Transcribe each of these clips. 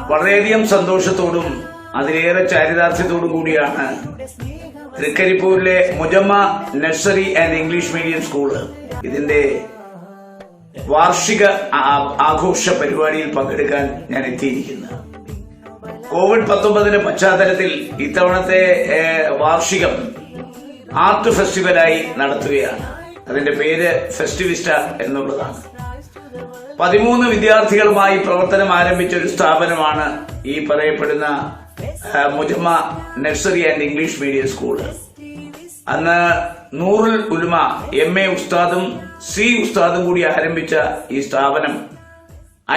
വളരെയധികം സന്തോഷത്തോടും അതിലേറെ ചാരിതാർത്ഥ്യത്തോടും കൂടിയാണ് തൃക്കരിപ്പൂരിലെ Mujamma nursery and English medium school ഇതിന്റെ വാർഷിക ആഘോഷ പരിപാടിയിൽ പങ്കെടുക്കാൻ ഞാൻ എത്തിയിരിക്കുന്നത്. കോവിഡ്-19 പശ്ചാത്തലത്തിൽ ഇത്തവണത്തെ വാർഷികം ആർട്ട് ഫെസ്റ്റിവലായി നടത്തുകയാണ്. അതിന്റെ പേര് ഫെസ്റ്റിവിസ്റ്റ എന്നുള്ളതാണ്. 13 വിദ്യാർത്ഥികളുമായി പ്രവർത്തനം ആരംഭിച്ച ഒരു സ്ഥാപനമാണ് ഈ പറയപ്പെടുന്ന Mujamma nursery and English medium school. അന്ന് നൂറുൽ ഉലമ MA ഉസ്താദും C ഉസ്താദും കൂടി ആരംഭിച്ച ഈ സ്ഥാപനം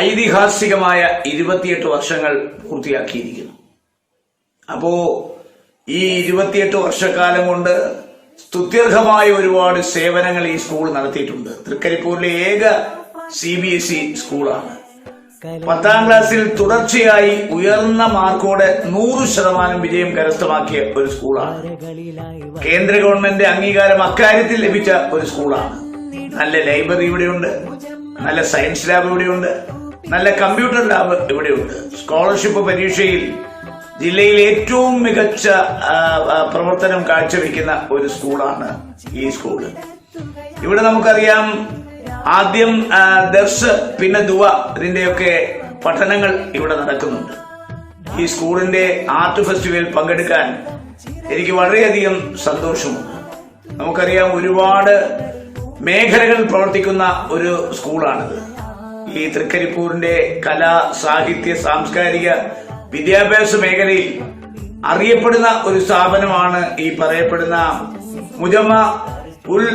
ഐതിഹാസികമായ 28 വർഷങ്ങൾ പൂർത്തിയാക്കിയിരിക്കുന്നു. അപ്പോ ഈ 28 വർഷക്കാലം കൊണ്ട് സ്തുത്യർഹമായ ഒരുപാട് സേവനങ്ങൾ ഈ സ്കൂൾ നടത്തിയിട്ടുണ്ട്. തൃക്കരിപ്പൂരിലെ ഏക CBSE സ്കൂളാണ്. 10ാം ക്ലാസ്സിൽ തുടർച്ചയായി ഉയർന്ന മാർക്കോടെ 100% വിജയം കരസ്ഥമാക്കിയ ഒരു സ്കൂളാണ്. കേന്ദ്ര ഗവൺമെന്റ് അംഗീകാരം അക്കാര്യത്തിൽ ലഭിച്ച ഒരു സ്കൂളാണ്. നല്ല ലൈബ്രറി ഇവിടെയുണ്ട്, നല്ല സയൻസ് ലാബ് ഇവിടെയുണ്ട്, നല്ല കമ്പ്യൂട്ടർ ലാബ് ഇവിടെയുണ്ട്. സ്കോളർഷിപ്പ് പരീക്ഷയിൽ ജില്ലയിൽ ഏറ്റവും മികച്ച പ്രവർത്തനം കാഴ്ചവെക്കുന്ന ഒരു സ്കൂളാണ് ഈ സ്കൂള്. ഇവിടെ നമുക്കറിയാം, ആദ്യം ദർസ്, പിന്നെ ദുവ, ഇതിന്റെയൊക്കെ പഠനങ്ങൾ ഇവിടെ നടക്കുന്നുണ്ട്. ഈ സ്കൂളിന്റെ ആർട്ട് ഫെസ്റ്റിവലിൽ പങ്കെടുക്കാൻ എനിക്ക് വളരെയധികം സന്തോഷമുണ്ട്. നമുക്കറിയാം, ഒരുപാട് മേഖലകളിൽ പ്രവർത്തിക്കുന്ന ഒരു സ്കൂളാണിത്. ഈ തൃക്കരിപ്പൂരിന്റെ കലാ, സാഹിത്യ, സാംസ്കാരിക, വിദ്യാഭ്യാസ മേഖലയിൽ അറിയപ്പെടുന്ന ഒരു സ്ഥാപനമാണ് ഈ പറയപ്പെടുന്ന മുജമ്മ ഉൽ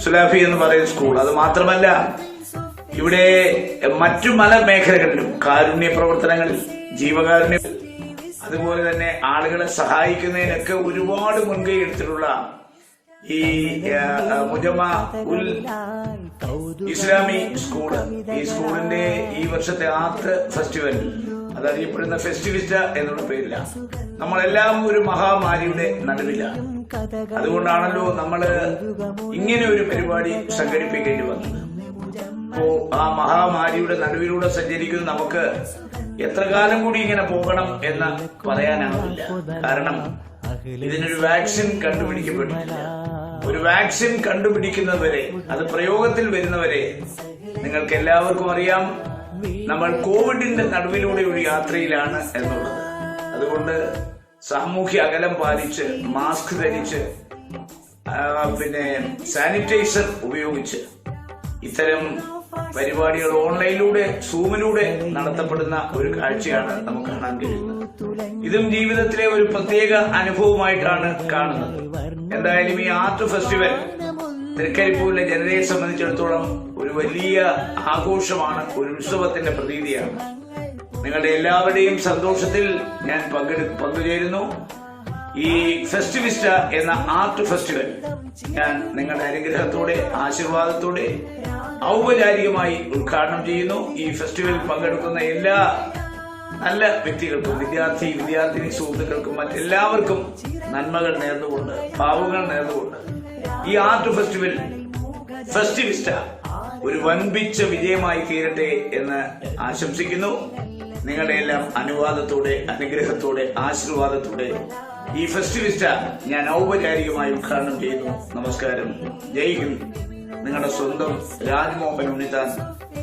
സുലാഫി എന്ന് പറയുന്ന സ്കൂൾ. അത് മാത്രമല്ല, ഇവിടെ മറ്റു പല മേഖലകളിലും കാരുണ്യ പ്രവർത്തനങ്ങളിൽ, ജീവകാരുണ്യം, അതുപോലെ തന്നെ ആളുകളെ സഹായിക്കുന്നതിനൊക്കെ ഒരുപാട് മുൻകൈ എടുത്തിട്ടുള്ള ഈ മുജമ്മ ഉൽ ഇസ്ലാമി സ്കൂള്, ഈ സ്കൂളിന്റെ ഈ വർഷത്തെ ആർട്ട് ഫെസ്റ്റിവൽ, അതറിയപ്പെടുന്ന ഫെസ്റ്റിവിസ്റ്റ എന്നുള്ള പേരിലാണ്. നമ്മളെല്ലാം ഒരു മഹാമാരിയുടെ നടുവിലാണ്. അതുകൊണ്ടാണല്ലോ നമ്മള് ഇങ്ങനെ ഒരു പരിപാടി സംഘടിപ്പിക്കേണ്ടി വന്നത്. അപ്പോ ആ മഹാമാരിയുടെ നടുവിലൂടെ സഞ്ചരിക്കുന്ന നമുക്ക് എത്ര കാലം കൂടി ഇങ്ങനെ പോകണം എന്ന് പറയാനാവില്ല. കാരണം ഇതിനൊരു വാക്സിൻ കണ്ടുപിടിക്കപ്പെട്ടിട്ടില്ല. ഒരു വാക്സിൻ കണ്ടുപിടിക്കുന്നവരെ, അത് പ്രയോഗത്തിൽ വരുന്നവരെ നിങ്ങൾക്ക് എല്ലാവർക്കും അറിയാം, നമ്മൾ കോവിഡിന്റെ നടുവിലൂടെ ഒരു യാത്രയിലാണ് എന്നുള്ളത്. അതുകൊണ്ട് സാമൂഹ്യ അകലം പാലിച്ച്, മാസ്ക് ധരിച്ച്, പിന്നെ സാനിറ്റൈസർ ഉപയോഗിച്ച് ഇത്തരം പരിപാടികൾ ഓൺലൈനിലൂടെ, സൂമിലൂടെ നടത്തപ്പെടുന്ന ഒരു കാഴ്ചയാണ് നമുക്ക് കാണാൻ കഴിയുന്നത്. ഇതും ജീവിതത്തിലെ ഒരു പ്രത്യേക അനുഭവമായിട്ടാണ് കാണുന്നത്. എന്തായാലും ഈ ആർട്ട് ഫെസ്റ്റിവൽ തൃക്കരിപ്പൂരിലെ ജനതയെ സംബന്ധിച്ചിടത്തോളം ഒരു വലിയ ആഘോഷമാണ്, ഒരു ഉത്സവത്തിന്റെ പ്രതീതിയാണ്. നിങ്ങളുടെ എല്ലാവരുടെയും സന്തോഷത്തിൽ ഞാൻ പങ്കുചേരുന്നു. ഈ ഫെസ്റ്റിവിസ്റ്റ എന്ന ആർട്ട് ഫെസ്റ്റിവൽ ഞാൻ നിങ്ങളുടെ അനുഗ്രഹത്തോടെ, ആശീർവാദത്തോടെ ഔപചാരികമായി ഉദ്ഘാടനം ചെയ്യുന്നു. ഈ ഫെസ്റ്റിവലിൽ പങ്കെടുക്കുന്ന എല്ലാ നല്ല വ്യക്തികൾക്കും, വിദ്യാർത്ഥിനി സുഹൃത്തുക്കൾക്കും, മറ്റെല്ലാവർക്കും നന്മകൾ നേർന്നുകൊണ്ട്, ഭാവുകൾ നേർന്നുകൊണ്ട് ഈ ആർട്ട് ഫെസ്റ്റിവിസ്റ്റ ഒരു വൻപിച്ച വിജയമായി തീരട്ടെ എന്ന് ആശംസിക്കുന്നു. നിങ്ങളുടെ എല്ലാം അനുവാദത്തോടെ, അനുഗ്രഹത്തോടെ, ആശീർവാദത്തോടെ ഈ ഫെസ്റ്റിവിസ്റ്റ ഞാൻ ഔപചാരികമായി ഉദ്ഘാടനം ചെയ്യുന്നു. നമസ്കാരം. ജയ് ഹിന്ദ്. നിങ്ങളുടെ സ്വന്തം രാജ്മോഹൻ ഉണ്ണിത്താൻ,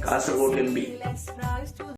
കാസർഗോഡ് MP.